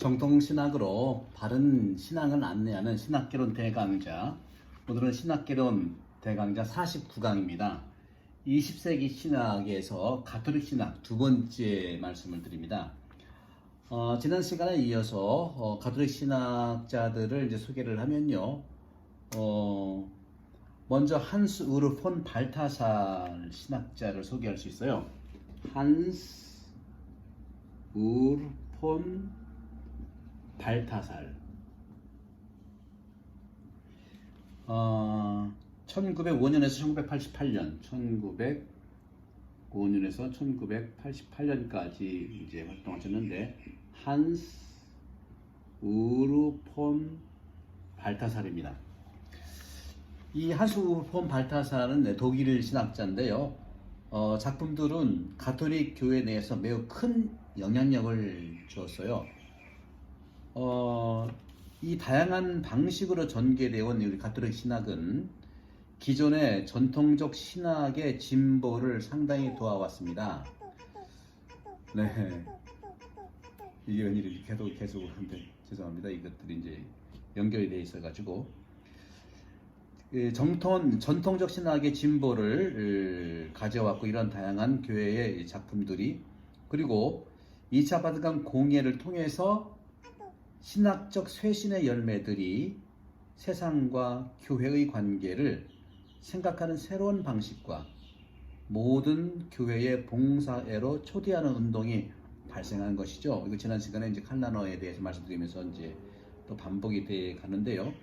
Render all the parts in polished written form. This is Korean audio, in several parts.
정통신학으로 바른 신앙을 안내하는 신학개론 대강좌. 오늘은 신학개론 대강좌 49강입니다. 20세기 신학에서 가톨릭 신학 두 번째 말씀을 드립니다. 지난 시간에 이어서 가톨릭 신학자들을 이제 소개를 하면요. 먼저 한스 우르 폰 발타살 신학자를 소개할 수 있어요. 한스 우르 폰 발타살 1905년에서 1988년 1905년에서 1988년까지 이제 활동하셨는데 한스 우르 폰 발타살입니다. 이 한스 우르 폰 발타살은 독일 신학자인데요. 작품들은 가톨릭 교회 내에서 매우 큰 영향력을 주었어요. 이 다양한 방식으로 전개되어 온 우리 가톨릭 신학은 기존의 전통적 신학의 진보를 상당히 도와왔습니다. 네, 이게 웬일이 계속 하는데 죄송합니다. 이것들이 이제 연결이 되어 있어가지고 전통적 신학의 진보를 가져왔고 이런 다양한 교회의 작품들이 그리고 2차 바티칸 공예를 통해서 신학적 쇄신의 열매들이 세상과 교회의 관계를 생각하는 새로운 방식과 모든 교회의 봉사애로 초대하는 운동이 발생한 것이죠. 이거 지난 시간에 이제 칼라너에 대해서 말씀드리면서 이제 또 반복이 돼 가는데요.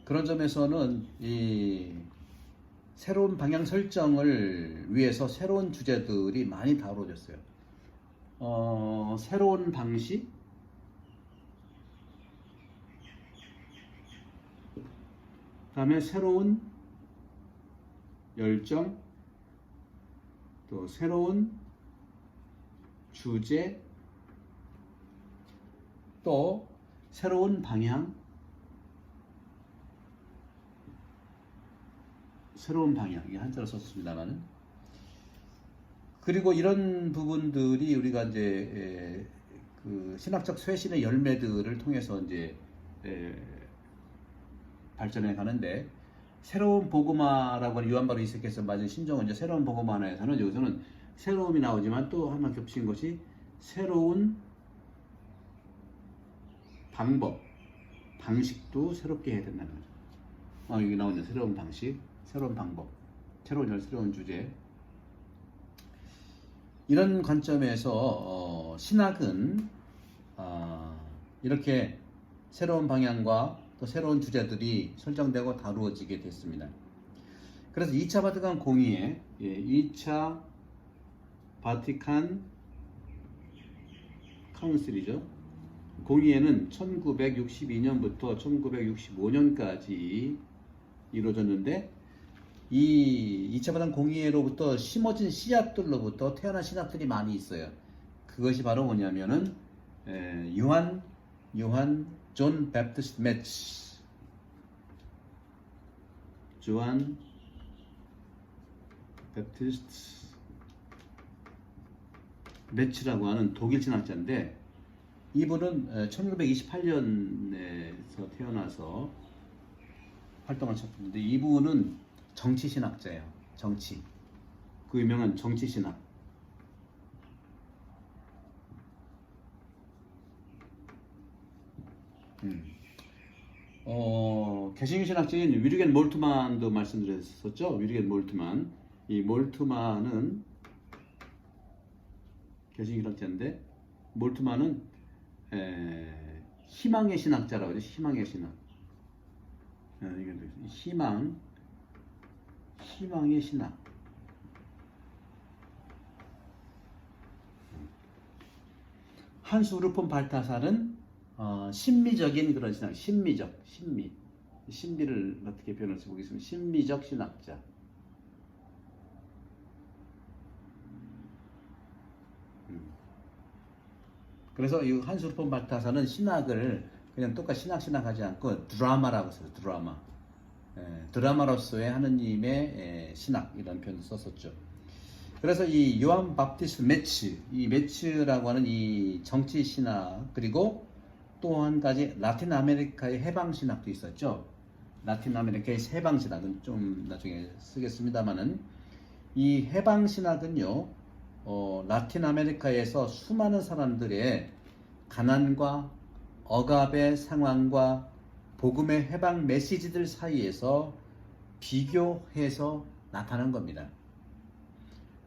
그런 점에서는 이 새로운 방향 설정을 위해서 새로운 주제들이 많이 다뤄졌어요. 새로운 방식, 다음에 새로운 열정, 또 새로운 주제, 또 새로운 방향, 이 한자로 썼습니다만은. 그리고 이런 부분들이 우리가 이제 그 신학적 쇄신의 열매들을 통해서 이제 발전해 가는데 새로운 복음화라고 하는 요한 바로 이세께서 맞은 신정은 이제 새로운 복음화에서는 여기서는 새로움이 나오지만 또 하나 겹친 것이 새로운 방식도 새롭게 해야 된다는 거죠. 여기 나오는 새로운 방식, 새로운 방법, 새로운 주제. 이런 관점에서 신학은 이렇게 새로운 방향과 또 새로운 주제들이 설정되고 다루어지게 됐습니다. 그래서 2차 바티칸 공의회, 2차 바티칸 카운슬이죠. 공의회는 1962년부터 1965년까지 이루어졌는데 이 2차 바티칸 공의회로부터 심어진 씨앗들로부터 태어난 신학들이 많이 있어요. 그것이 바로 뭐냐면은 존 베프티스트 매츠라고 하는 독일 신학자인데 이분은 1928년에서 태어나서 활동을 시작했는데 이분은 정치 신학자예요. 그 유명한 정치 신학. 개신교 신학자인 위르겐 몰트만도 말씀드렸었죠. 위르겐 몰트만. 이 몰트만은 개신교 신학자인데 몰트만은 희망의 신학자라고 하죠. 희망의 신학. 희망의 신학. 한스 우르 폰 발타살은 신미적인 그런 신학, 신비를 어떻게 표현할지 보겠습니다. 신미적 신학자. 그래서 이 한스 우르 폰 발타살은 신학을 그냥 똑같이 신학하지 않고 드라마라고 써요. 드라마로서의 하느님의 신학 이런 표현을 썼었죠. 그래서 이 요한 바프티스트 매츠, 이 매츠라고 하는 이 정치 신학 그리고 또 한 가지 라틴 아메리카의 해방 신학도 있었죠. 라틴 아메리카의 해방 신학은 좀 나중에 쓰겠습니다만은 이 해방 신학은요, 라틴 아메리카에서 수많은 사람들의 가난과 억압의 상황과 복음의 해방 메시지들 사이에서 비교해서 나타난 겁니다.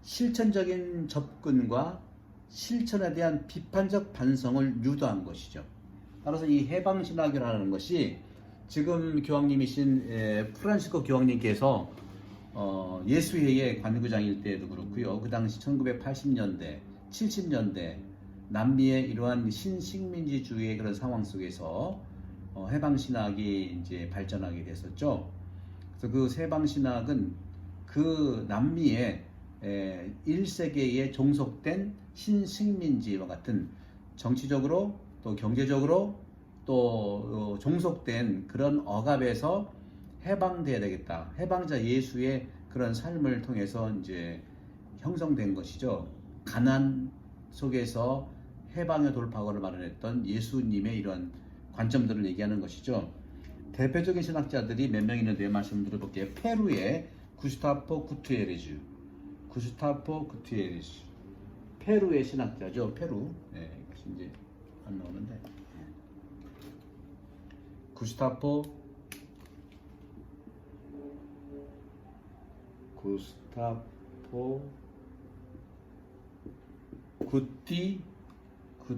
실천적인 접근과 실천에 대한 비판적 반성을 유도한 것이죠. 따라서 이 해방신학이라는 것이 지금 교황님이신 프란시스코 교황님께서 예수회의 관구장일 때도 그렇고요. 그 당시 1980년대, 70년대 남미의 이러한 신식민지주의의 그런 상황 속에서 해방신학이 이제 발전하게 됐었죠. 그래서 그 해방신학은 그 남미의 1세기에 종속된 신식민지와 같은 정치적으로 또 경제적으로 또 종속된 그런 억압에서 해방돼야 되겠다. 해방자 예수의 그런 삶을 통해서 이제 형성된 것이죠. 가난 속에서 해방의 돌파구를 마련했던 예수님의 이런 관점들을 얘기하는 것이죠. 대표적인 신학자들이 몇 명 있는데 말씀드려볼게요. 페루의 구스타포 구티에레즈, 페루의 신학자죠. 페루. 네, 이제 안 나오는데. 구스타포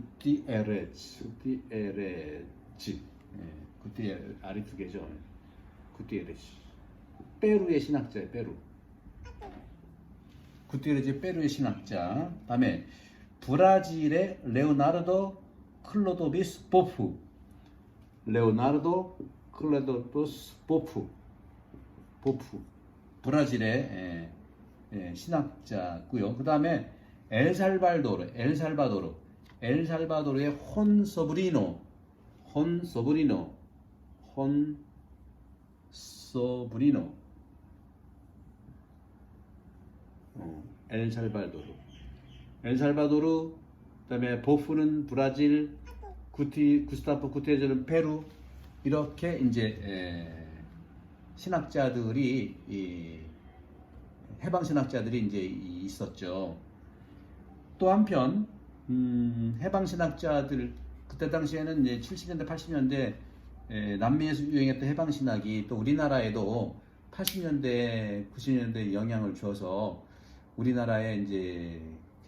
구티에레즈. 아래 두 개죠. 구티에레즈. 페루의 신학자예요. 구티에레즈 페루의 신학자. 다음에 브라질의 레오나르도 클로도비스 보프. 브라질의 신학자고요. 그 다음에 엘살바도르의 혼소브리노. 엘살바도르. 그다음에 보프는 브라질, 구스타포 구테르는 페루. 이렇게 이제 신학자들이 해방 신학자들이 이제 있었죠. 또 한편 해방 신학자들 그때 당시에는 이제 70년대 80년대 남미에서 유행했던 해방 신학이 또 우리나라에도 80년대 90년대 영향을 줘서 우리나라에 이제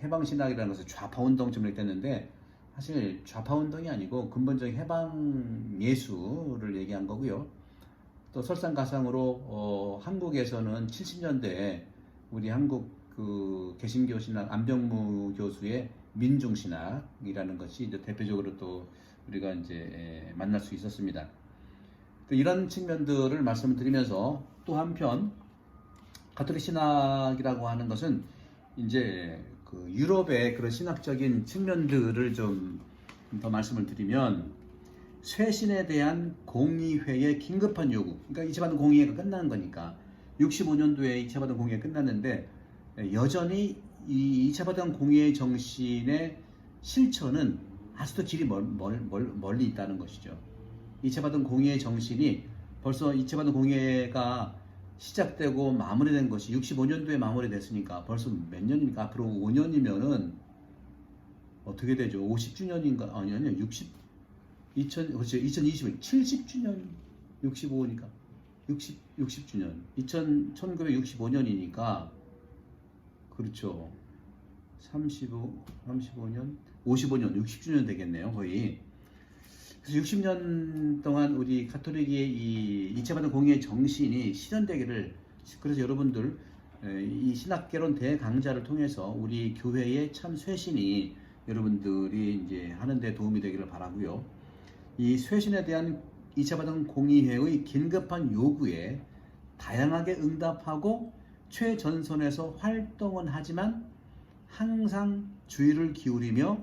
해방 신학이라는 것을 좌파 운동쯤을 했는데 사실 좌파 운동이 아니고 근본적인 해방 예수를 얘기한 거고요. 또 설상가상으로 한국에서는 70년대에 우리 한국 그 개신교 신학 안병무 교수의 민중 신학이라는 것이 이제 대표적으로 또 우리가 이제 만날 수 있었습니다. 또 이런 측면들을 말씀을 드리면서 또 한편 가톨릭 신학이라고 하는 것은 이제 그 유럽의 그런 신학적인 측면들을 좀 더 말씀을 드리면 쇄신에 대한 공의회의 긴급한 요구. 그러니까 2차 반동 공의회가 끝나는 거니까 65년도에 2차 반동 공의회가 끝났는데 여전히 이 2차 반동 공의회 정신의 실천은 아직도 길이 멀리 있다는 것이죠. 2차 반동 공의회 정신이 벌써 2차 반동 공의회가 시작되고 마무리된 것이 65년도에 마무리됐으니까 벌써 몇 년입니까? 앞으로 5년이면은 어떻게 되죠? 50주년인가? 아니요. 2020년 70주년 65니까 60주년 1965년이니까 그렇죠. 35년 60주년 되겠네요. 거의. 그래서 60년 동안 우리 가톨릭의 이 2차 반동 공의회 정신이 실현되기를, 그래서 여러분들 이 신학개론 대강좌를 통해서 우리 교회의 참 쇄신이 여러분들이 이제 하는 데 도움이 되기를 바라고요. 이 쇄신에 대한 2차 반동 공의회의 긴급한 요구에 다양하게 응답하고 최전선에서 활동은 하지만 항상 주의를 기울이며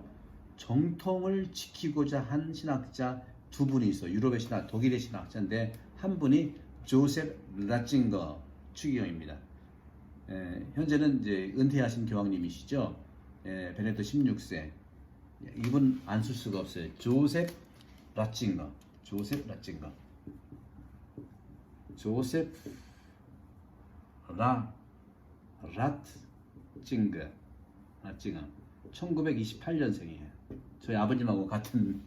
정통을 지키고자 한 신학자 두 분이 있어요. 유럽의 신학, 독일의 신학자인데 한 분이 조셉 라칭거 추기경입니다. 현재는 이제 은퇴하신 교황님이시죠. 베네토 16세. 이분 안 쓸 수가 없어요. 조셉 라칭거, 조셉 라칭거, 조셉 라칭거, 라칭거, 1928년생이에요. 저희 아버님하고 같은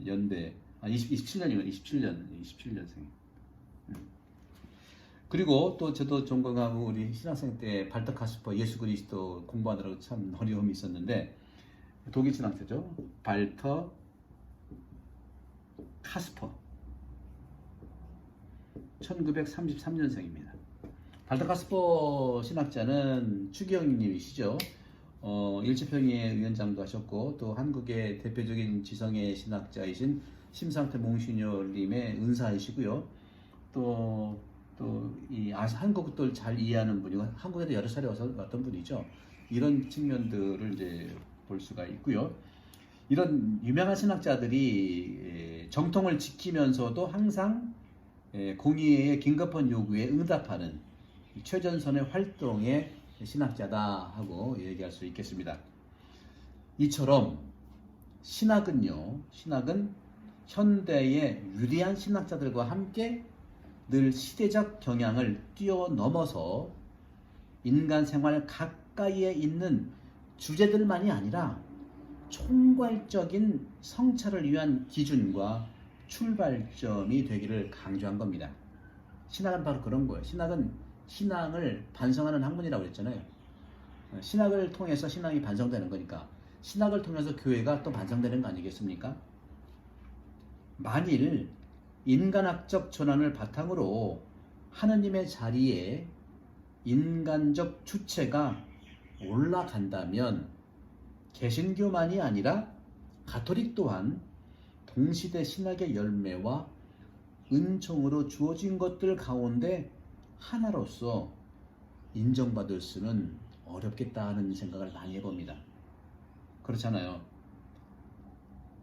연대, 27년이면 27년생. 그리고 또 저도 전공하고 우리 신학생 때 발터 카스퍼 예수 그리스도 공부하느라고 참 어려움이 있었는데, 독일 신학자죠. 발터 카스퍼 1933년생입니다. 발터 카스퍼 신학자는 추기영님이시죠. 일제평의회 위원장도 하셨고, 또 한국의 대표적인 지성의 신학자이신 심상태 몽시뇨님의 은사이시고요. 또 이 한국을 잘 이해하는 분이고, 한국에도 여러 차례 왔던 분이죠. 이런 측면들을 이제 볼 수가 있고요. 이런 유명한 신학자들이 정통을 지키면서도 항상 공의회의 긴급한 요구에 응답하는 최전선의 활동의 신학자다 하고 얘기할 수 있겠습니다. 이처럼 신학은 현대의 위대한 신학자들과 함께 늘 시대적 경향을 뛰어넘어서 인간 생활 가까이에 있는 주제들만이 아니라 총괄적인 성찰을 위한 기준과 출발점이 되기를 강조한 겁니다. 신학은 바로 그런 거예요. 신학은 신앙을 반성하는 학문이라고 그랬잖아요. 신학을 통해서 신앙이 반성되는 거니까 신학을 통해서 교회가 또 반성되는 거 아니겠습니까? 만일 인간학적 전환을 바탕으로 하느님의 자리에 인간적 주체가 올라간다면 개신교만이 아니라 가톨릭 또한 동시대 신학의 열매와 은총으로 주어진 것들 가운데 하나로서 인정받을 수는 어렵겠다 하는 생각을 많이 해봅니다. 그렇잖아요.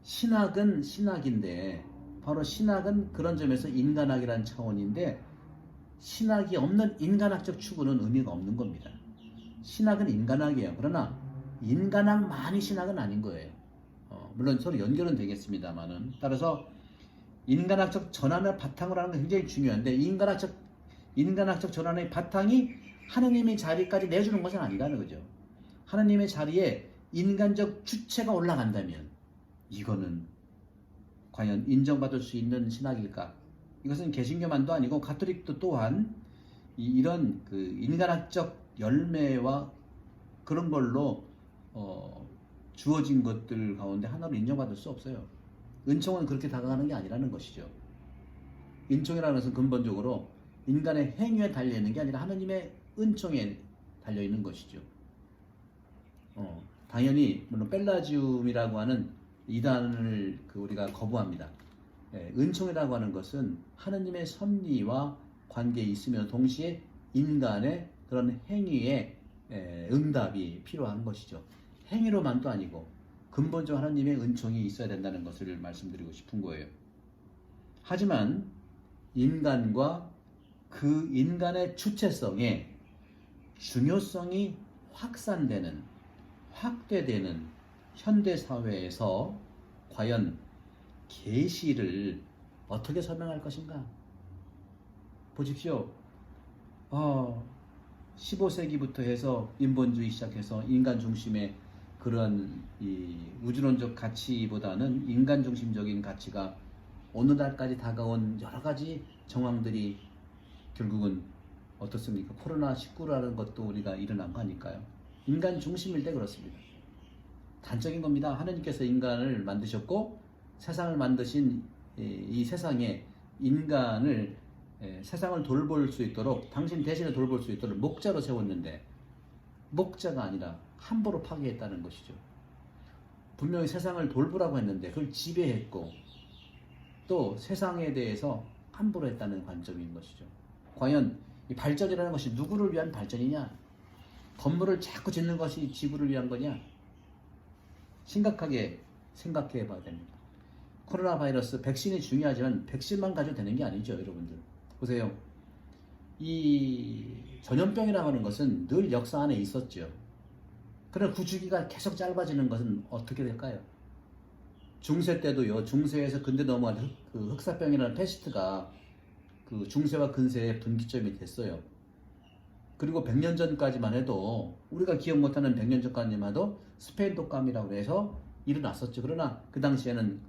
신학은 신학인데, 바로 신학은 그런 점에서 인간학이라는 차원인데, 신학이 없는 인간학적 추구는 의미가 없는 겁니다. 신학은 인간학이에요. 그러나 인간학만이 신학은 아닌 거예요. 물론 서로 연결은 되겠습니다만은, 따라서 인간학적 전환을 바탕으로 하는 게 굉장히 중요한데, 인간학적 전환의 바탕이 하느님의 자리까지 내주는 것은 아니라는 거죠. 하느님의 자리에 인간적 주체가 올라간다면 이거는 과연 인정받을 수 있는 신학일까? 이것은 개신교만도 아니고 가톨릭도 또한 이런 그 인간학적 열매와 그런 걸로 주어진 것들 가운데 하나로 인정받을 수 없어요. 은총은 그렇게 다가가는 게 아니라는 것이죠. 은총이라는 것은 근본적으로 인간의 행위에 달려있는 게 아니라 하느님의 은총에 달려있는 것이죠. 당연히 물론 펠라지움이라고 하는 이단을 우리가 거부합니다. 은총이라고 하는 것은 하느님의 섭리와 관계에 있으며 동시에 인간의 그런 행위에 응답이 필요한 것이죠. 행위로만도 아니고 근본적으로 하나님의 은총이 있어야 된다는 것을 말씀드리고 싶은 거예요. 하지만 인간과 그 인간의 주체성에 중요성이 확대되는 현대사회에서 과연 계시를 어떻게 설명할 것인가? 보십시오. 15세기부터 해서 인본주의 시작해서 인간 중심의 그런 이 우주론적 가치보다는 인간 중심적인 가치가 오늘날까지 다가온 여러 가지 정황들이 결국은 어떻습니까? 코로나19라는 것도 우리가 일어난 거 아닐까요? 인간 중심일 때 그렇습니다. 단적인 겁니다. 하느님께서 인간을 만드셨고 세상을 만드신 이 세상에 인간을 세상을 돌볼 수 있도록, 당신 대신에 돌볼 수 있도록 목자로 세웠는데 목자가 아니라 함부로 파괴했다는 것이죠. 분명히 세상을 돌보라고 했는데 그걸 지배했고 또 세상에 대해서 함부로 했다는 관점인 것이죠. 과연 이 발전이라는 것이 누구를 위한 발전이냐? 건물을 자꾸 짓는 것이 지구를 위한 거냐? 심각하게 생각해 봐야 됩니다. 코로나 바이러스 백신이 중요하지만 백신만 가지고 되는 게 아니죠, 여러분들. 보세요. 이 전염병이라고 하는 것은 늘 역사 안에 있었죠. 그러나 그 주기가 계속 짧아지는 것은 어떻게 될까요? 중세 때도요. 중세에서 근대 넘어간 그 흑사병이라는 패스트가 그 중세와 근세의 분기점이 됐어요. 그리고 100년 전까지만 해도 우리가 기억 못하는 100년 전까지만 해도 스페인 독감이라고 해서 일어났었죠. 그러나 그 당시에는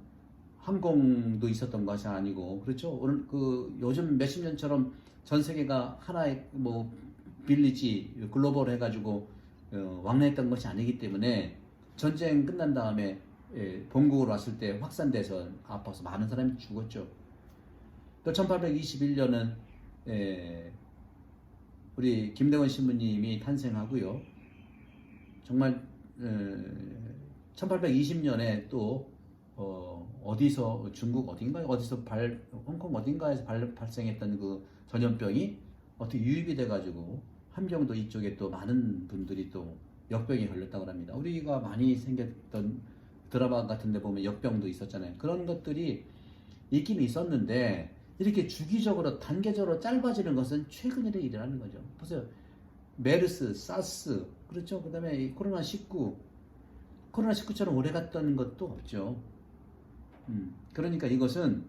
항공도 있었던 것이 아니고 그렇죠. 오늘 그 요즘 몇십 년처럼 전 세계가 하나의 뭐 빌리지 글로벌 해가지고 왕래했던 것이 아니기 때문에 전쟁 끝난 다음에 본국으로 왔을 때 확산돼서 아파서 많은 사람이 죽었죠. 또 1821년은 우리 김대건 신부님이 탄생하고요. 정말 1820년에 또 어디서 중국 어딘가요? 홍콩 어딘가에서 발생했던 그 전염병이 어떻게 유입이 돼가지고 함경도 이쪽에 또 많은 분들이 또 역병이 걸렸다고 합니다. 우리가 많이 생겼던 드라마 같은 데 보면 역병도 있었잖아요. 그런 것들이 있긴 있었는데 이렇게 주기적으로 단계적으로 짧아지는 것은 최근 일에 일어나는 거죠. 보세요. 메르스, 사스, 그렇죠. 그 다음에 코로나19처럼 오래 갔던 것도 없죠. 그러니까 이것은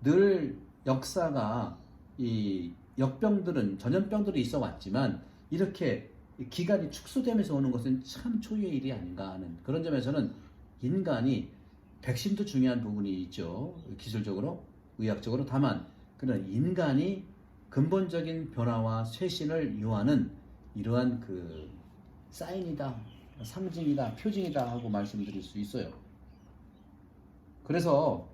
늘 역사가 이 역병들은 전염병들이 있어 왔지만 이렇게 기간이 축소되면서 오는 것은 참 초유의 일이 아닌가 하는 그런 점에서는 인간이 백신도 중요한 부분이 있죠. 기술적으로, 의학적으로. 다만 그런 인간이 근본적인 변화와 쇄신을 요하는 이러한 그 사인이다, 상징이다, 표징이다 하고 말씀드릴 수 있어요. 그래서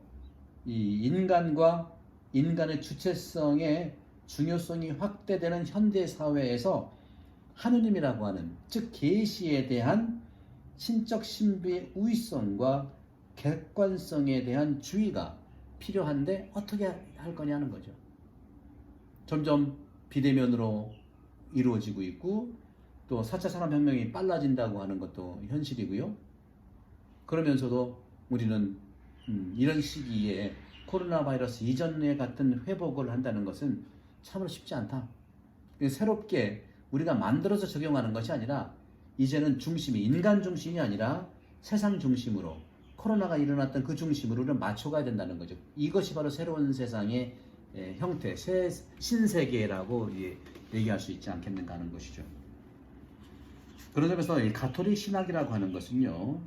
이 인간과 인간의 주체성의 중요성이 확대되는 현대 사회에서 하느님이라고 하는 즉 계시에 대한 신적 신비의 우위성과 객관성에 대한 주의가 필요한데 어떻게 할 거냐는 거죠. 점점 비대면으로 이루어지고 있고 또 4차 산업혁명이 빨라진다고 하는 것도 현실이고요. 그러면서도 우리는 이런 시기에 코로나 바이러스 이전에 같은 회복을 한다는 것은 참으로 쉽지 않다. 새롭게 우리가 만들어서 적용하는 것이 아니라 이제는 중심이 인간 중심이 아니라 세상 중심으로 코로나가 일어났던 그 중심으로는 맞춰가야 된다는 거죠. 이것이 바로 새로운 세상의 형태, 신세계라고 얘기할 수 있지 않겠는가 하는 것이죠. 그런 점에서 이 가톨릭 신학이라고 하는 것은요,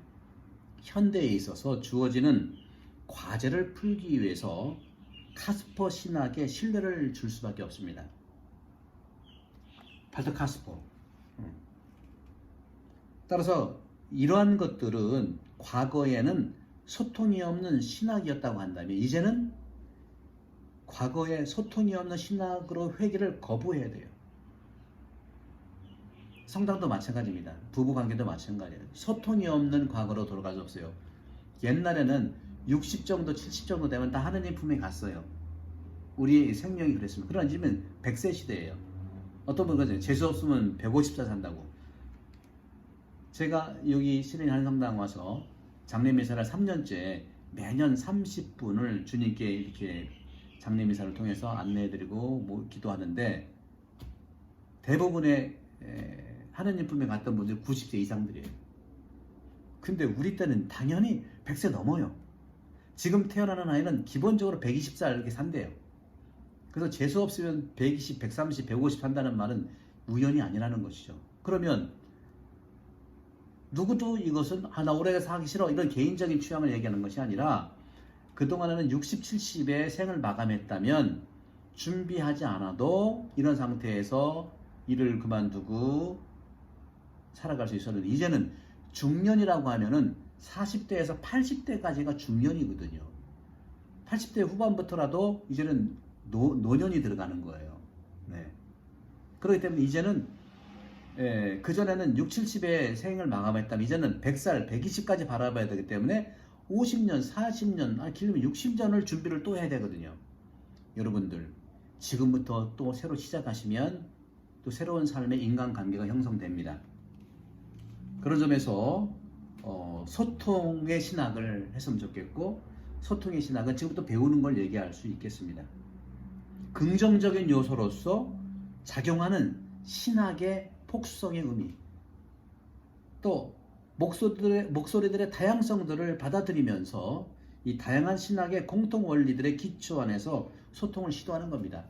현대에 있어서 주어지는 과제를 풀기 위해서 카스퍼 신학에 신뢰를 줄 수밖에 없습니다. 발터 카스퍼. 따라서 이러한 것들은 과거에는 소통이 없는 신학이었다고 한다면 이제는 과거에 소통이 없는 신학으로 회귀를 거부해야 돼요. 성당도 마찬가지입니다. 부부관계도 마찬가지예요. 소통이 없는 과거로 돌아갈 수 없어요. 옛날에는 60 정도 70 정도 되면 다 하느님 품에 갔어요. 우리 생명이 그랬습니다. 그러나 지금은 100세 시대예요. 어떤 분은 그러죠. 재수 없으면 150살 산다고. 제가 여기 시린 한성당 와서 장례미사를 3년째 매년 30분을 주님께 이렇게 장례미사를 통해서 안내해드리고 기도하는데 대부분의 하느님 품에 갔던 분들 90세 이상들이에요. 근데 우리 때는 당연히 100세 넘어요. 지금 태어나는 아이는 기본적으로 120살 이렇게 산대요. 그래서 재수 없으면 120, 130, 150 산다는 말은 우연이 아니라는 것이죠. 그러면 누구도 이것은 나 오래 살기 싫어 이런 개인적인 취향을 얘기하는 것이 아니라 그동안에는 60, 70에 생을 마감했다면 준비하지 않아도 이런 상태에서 일을 그만두고 살아갈 수 있었는데 이제는 중년이라고 하면은 40대에서 80대까지가 중년이거든요. 80대 후반부터라도 이제는 노년이 들어가는 거예요. 네. 그렇기 때문에 이제는 그전에는 6, 70에 생을 마감했다면 이제는 100살, 120까지 바라봐야 되기 때문에 50년, 40년, 길면 60년을 준비를 또 해야 되거든요. 여러분들 지금부터 또 새로 시작하시면 또 새로운 삶의 인간관계가 형성됩니다. 그런 점에서 소통의 신학을 했으면 좋겠고 소통의 신학은 지금부터 배우는 걸 얘기할 수 있겠습니다. 긍정적인 요소로서 작용하는 신학의 폭수성의 의미 또 목소리들의 다양성들을 받아들이면서 이 다양한 신학의 공통 원리들의 기초 안에서 소통을 시도하는 겁니다.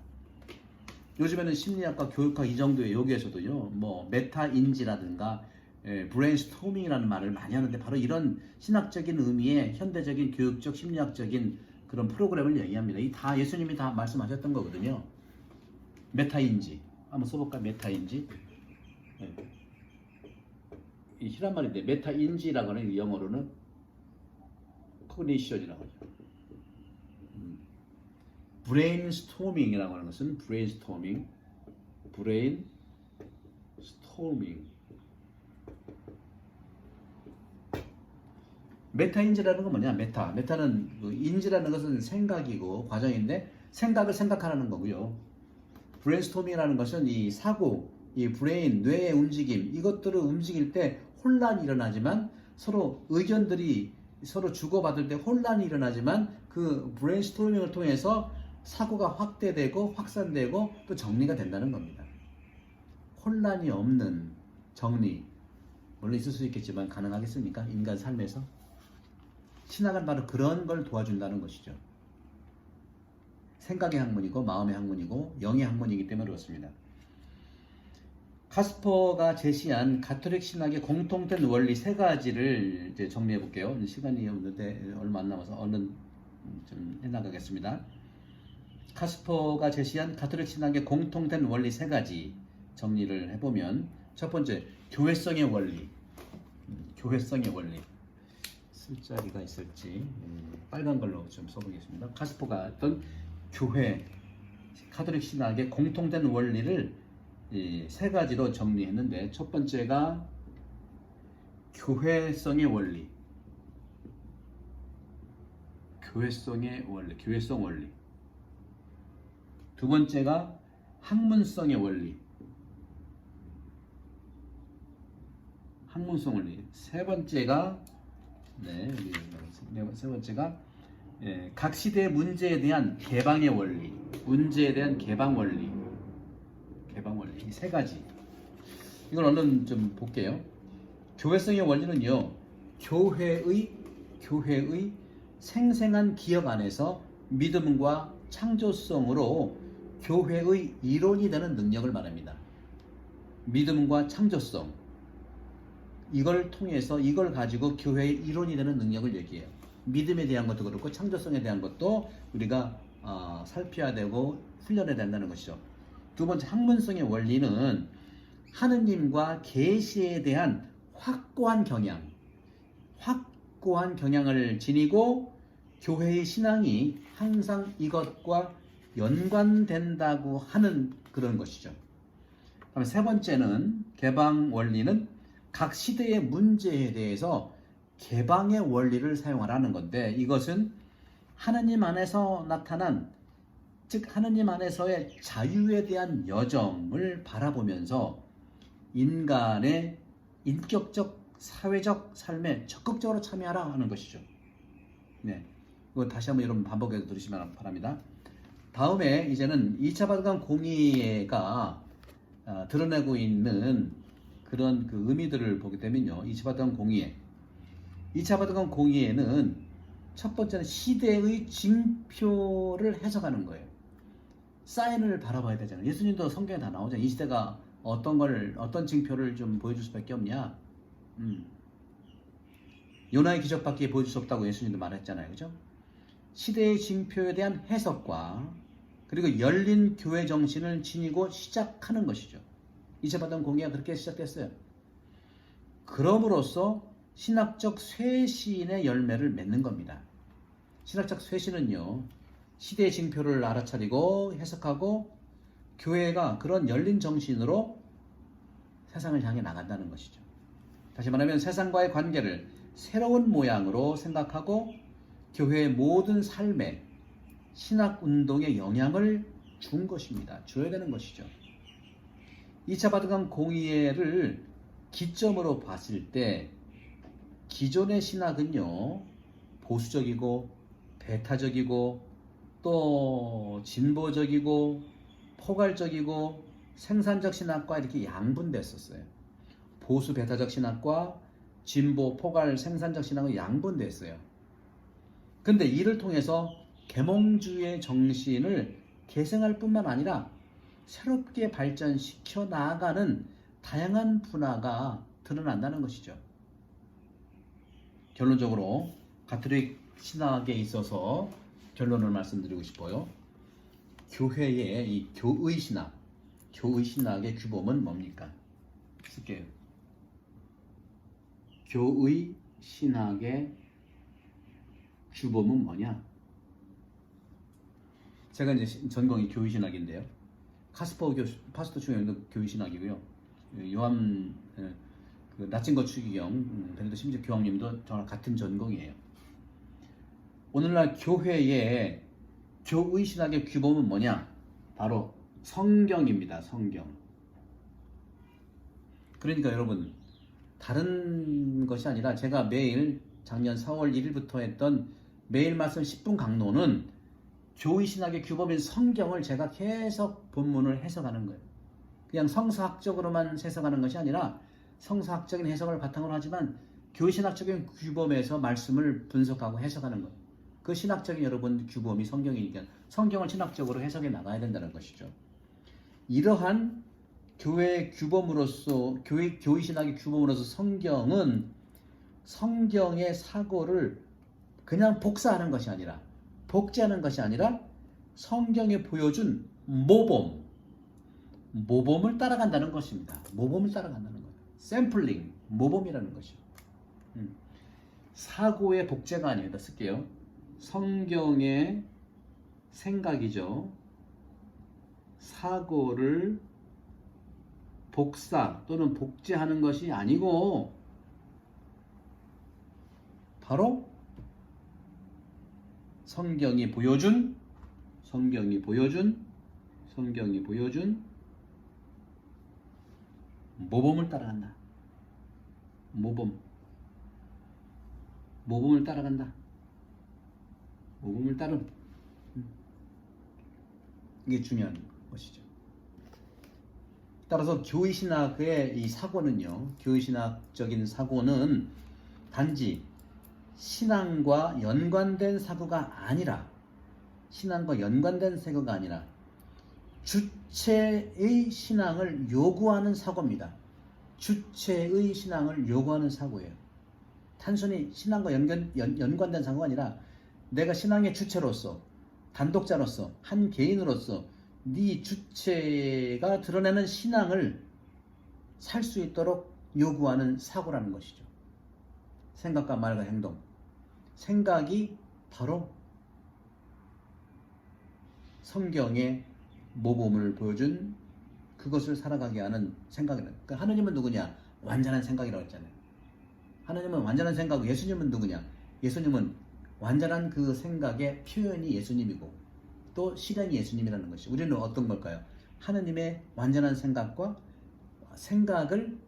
요즘에는 심리학과 교육학 이 정도의 여기에서도요, 뭐 메타인지라든가 브레인스토밍이라는 말을 많이 하는데 바로 이런 신학적인 의미의 현대적인 교육적 심리학적인 그런 프로그램을 얘기합니다. 이 다 예수님이 다 말씀하셨던 거거든요. 메타인지 한번 써볼까? 메타인지. 이 희란 말인데 메타인지라고 하는 영어로는 코그니션이라고 하죠. 브레인스토밍이라고 하는 것은 브레인스토밍. 메타인지라는 건 뭐냐? 메타는 인지라는 것은 생각이고 과정인데 생각을 생각하라는 거고요. 브레인스토밍이라는 것은 이 사고, 이 브레인, 뇌의 움직임 이것들을 움직일 때 혼란이 일어나지만 서로 의견들이 서로 주고받을 때 혼란이 일어나지만 그 브레인스토밍을 통해서 사고가 확대되고 확산되고 또 정리가 된다는 겁니다. 혼란이 없는 정리, 물론 있을 수 있겠지만 가능하겠습니까? 인간 삶에서? 신학은 바로 그런 걸 도와준다는 것이죠. 생각의 학문이고 마음의 학문이고 영의 학문이기 때문에 그렇습니다. 카스퍼가 제시한 가톨릭 신학의 공통된 원리 세 가지를 이제 정리해 볼게요. 시간이 없는데 얼마 안 남아서 얼른 좀 해나가겠습니다. 카스퍼가 제시한 가톨릭 신학의 공통된 원리 세 가지 정리를 해보면 첫 번째, 교회성의 원리. 교회성의 원리. 쓸 자리가 있을지 빨간 걸로 좀 써보겠습니다. 카스퍼가 어떤 교회, 가톨릭 신학의 공통된 원리를 세 가지로 정리했는데 첫 번째가 교회성의 원리. 교회성 원리. 두 번째가 학문성의 원리. 학문성 원리. 세 번째가 각 시대의 문제에 대한 개방의 원리. 문제에 대한 개방 원리. 이 세 가지. 이걸 얼른 좀 볼게요. 교회성의 원리는요, 교회의 생생한 기억 안에서 믿음과 창조성으로 교회의 이론이 되는 능력을 말합니다. 믿음과 창조성. 이걸 통해서 이걸 가지고 교회의 이론이 되는 능력을 얘기해요. 믿음에 대한 것도 그렇고 창조성에 대한 것도 우리가 살펴야 되고 훈련해야 된다는 것이죠. 두 번째, 학문성의 원리는 하느님과 계시에 대한 확고한 경향을 지니고 교회의 신앙이 항상 이것과 연관된다고 하는 그런 것이죠. 그럼 세 번째는 개방 원리는 각 시대의 문제에 대해서 개방의 원리를 사용하라는 건데, 이것은 하느님 안에서 나타난, 즉 하느님 안에서의 자유에 대한 여정을 바라보면서 인간의 인격적 사회적 삶에 적극적으로 참여하라 하는 것이죠. 네, 이거 다시 한번 여러분 반복해서 들으시면 바랍니다. 다음에 이제는 2차 바티칸 공의회가 드러내고 있는 그런 그 의미들을 보게 되면요, 2차 바티칸 공의회는 첫 번째는 시대의 징표를 해석하는 거예요. 사인을 바라봐야 되잖아요. 예수님도 성경에 다 나오잖아요. 이 시대가 어떤 징표를 좀 보여줄 수밖에 없냐. 요나의 기적밖에 보여줄 수 없다고 예수님도 말했잖아요. 그죠? 시대의 징표에 대한 해석과 그리고 열린 교회 정신을 지니고 시작하는 것이죠. 2차 바티칸 공의회가 그렇게 시작됐어요. 그럼으로써 신학적 쇄신의 열매를 맺는 겁니다. 신학적 쇄신은요, 시대의 징표를 알아차리고 해석하고 교회가 그런 열린 정신으로 세상을 향해 나간다는 것이죠. 다시 말하면 세상과의 관계를 새로운 모양으로 생각하고 교회의 모든 삶에 신학운동의 영향을 준 것입니다. 줘야 되는 것이죠. 2차 바티칸 공의회를 기점으로 봤을 때 기존의 신학은요, 보수적이고 배타적이고 또 진보적이고 포괄적이고 생산적 신학과 이렇게 양분됐었어요. 보수 배타적 신학과 진보 포괄 생산적 신학은 양분됐어요. 근데 이를 통해서 계몽주의 정신을 계승할 뿐만 아니라 새롭게 발전시켜 나아가는 다양한 분야가 드러난다는 것이죠. 결론적으로 가톨릭 신학에 있어서 결론을 말씀드리고 싶어요. 교회의 이 교의 신학의 규범은 뭡니까? 쓸게요. 교의 신학의 규범은 뭐냐? 제가 이제 전공이 교의 신학인데요. 파스토 추기경도 교의 신학이고요. 요한 그 라틴거 추기경 베네딕토 16 교황님도 저랑 같은 전공이에요. 오늘날 교회의 교의 신학의 규범은 뭐냐? 바로 성경입니다. 성경. 그러니까 여러분, 다른 것이 아니라 제가 매일 작년 4월 1일부터 했던 매일 말씀 10분 강론은 교의 신학의 규범인 성경을 제가 계속 본문을 해석하는 거예요. 그냥 성서학적으로만 해석하는 것이 아니라 성서학적인 해석을 바탕으로 하지만 교의 신학적인 규범에서 말씀을 분석하고 해석하는 거예요. 그 신학적인 여러분 규범이 성경이니까 성경을 신학적으로 해석해 나가야 된다는 것이죠. 이러한 교회의 규범으로서 교의 신학의 규범으로서 성경은 성경의 사고를 그냥 복사하는 것이 아니라 복제하는 것이 아니라 성경에 보여준 모범을 따라간다는 것입니다. 모범을 따라간다는 거예요. 샘플링, 모범이라는 것이요. 사고의 복제가 아닙니다. 쓸게요. 성경의 생각이죠. 사고를 복사 또는 복제하는 것이 아니고 바로 성경이 보여준 모범을 따라간다. 모범을 따라간다. 모범을 따름. 이게 중요한 것이죠. 따라서 교의신학의 이 사고는요, 교의신학적인 사고는 단지 신앙과 연관된 사고가 아니라 주체의 신앙을 요구하는 사고입니다. 주체의 신앙을 요구하는 사고예요. 단순히 신앙과 연관된 사고가 아니라 내가 신앙의 주체로서, 단독자로서, 한 개인으로서 네 주체가 드러내는 신앙을 살 수 있도록 요구하는 사고라는 것이죠. 생각과 말과 행동. 생각이 바로 성경의 모범을 보여준 그것을 살아가게 하는 생각이다. 그러니까 하느님은 누구냐? 완전한 생각이라고 했잖아요. 하느님은 완전한 생각이고 예수님은 누구냐? 예수님은 완전한 그 생각의 표현이 예수님이고 또 실행이 예수님이라는 것이. 우리는 어떤 걸까요? 하느님의 완전한 생각과 생각을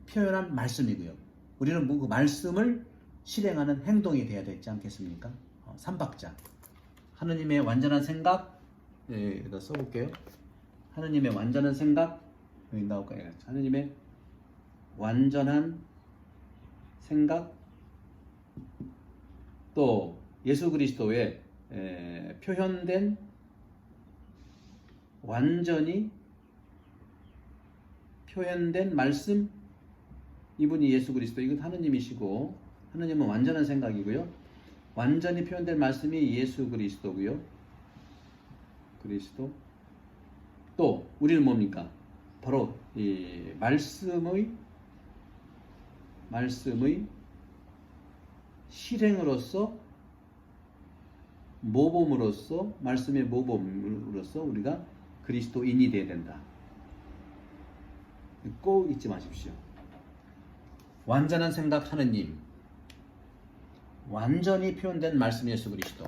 표현한 말씀이고요. 우리는 그 말씀을 실행하는 행동이 되어야 되지 않겠습니까? 삼박자. 하느님의 완전한 생각, 여기다 써볼게요. 하느님의 완전한 생각, 여기 나올까요? 하느님의 완전한 생각, 또 예수 그리스도의 표현된 완전히 표현된 말씀, 이분이 예수 그리스도, 이건 하느님이시고 하느님은 완전한 생각이고요. 완전히 표현된 말씀이 예수 그리스도고요. 그리스도. 또 우리는 뭡니까? 바로 이 말씀의 실행으로서 말씀의 모범으로서 우리가 그리스도인이 되어야 된다. 꼭 잊지 마십시오. 완전한 생각 하느님, 완전히 표현된 말씀 예수 그리스도,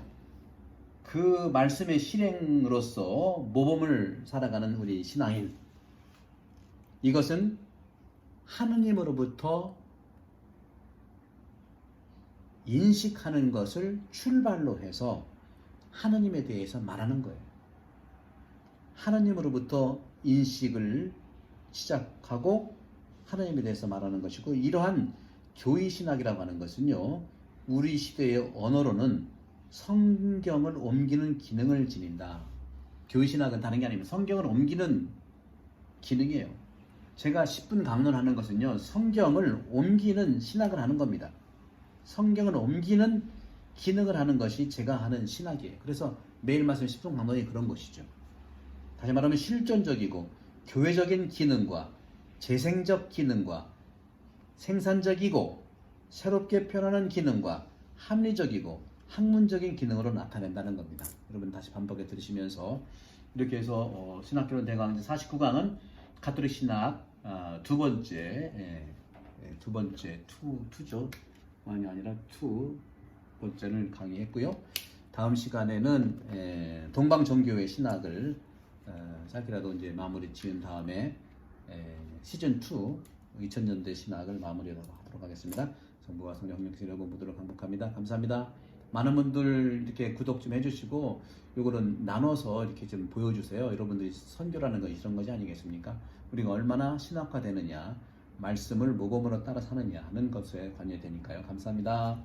그 말씀의 실행으로서 모범을 살아가는 우리 신앙인, 이것은 하느님으로부터 인식하는 것을 출발로 해서 하느님에 대해서 말하는 거예요. 하느님으로부터 인식을 시작하고 하느님에 대해서 말하는 것이고, 이러한 교의신학이라고 하는 것은요, 우리 시대의 언어로는 성경을 옮기는 기능을 지닌다. 교회신학은 다른 게 아닙니다. 성경을 옮기는 기능이에요. 제가 10분 강론하는 것은요, 성경을 옮기는 신학을 하는 겁니다. 성경을 옮기는 기능을 하는 것이 제가 하는 신학이에요. 그래서 매일 말씀 10분 강론이 그런 것이죠. 다시 말하면 실존적이고 교회적인 기능과 재생적 기능과 생산적이고 새롭게 표현하는 기능과 합리적이고 학문적인 기능으로 나타낸다는 겁니다. 여러분 다시 반복해 들으시면서 이렇게 해서 신학교론 대강제 49강은 가톨릭 신학 두 번째 투죠. 아니 아니라 투 번째를 강의했고요. 다음 시간에는 동방 종교의 신학을 짧게라도 이제 마무리 지은 다음에 시즌 2 2000년대 신학을 마무리하도록 하겠습니다. 성부와 성령 협력신 여러분 모두를 반복합니다. 감사합니다. 많은 분들 이렇게 구독 좀 해주시고 요거는 나눠서 이렇게 좀 보여주세요. 여러분들이 선교라는 거 이런 것이 아니겠습니까? 우리가 얼마나 신학화되느냐, 말씀을 모범으로 따라 사느냐 하는 것에 관여되니까요. 감사합니다.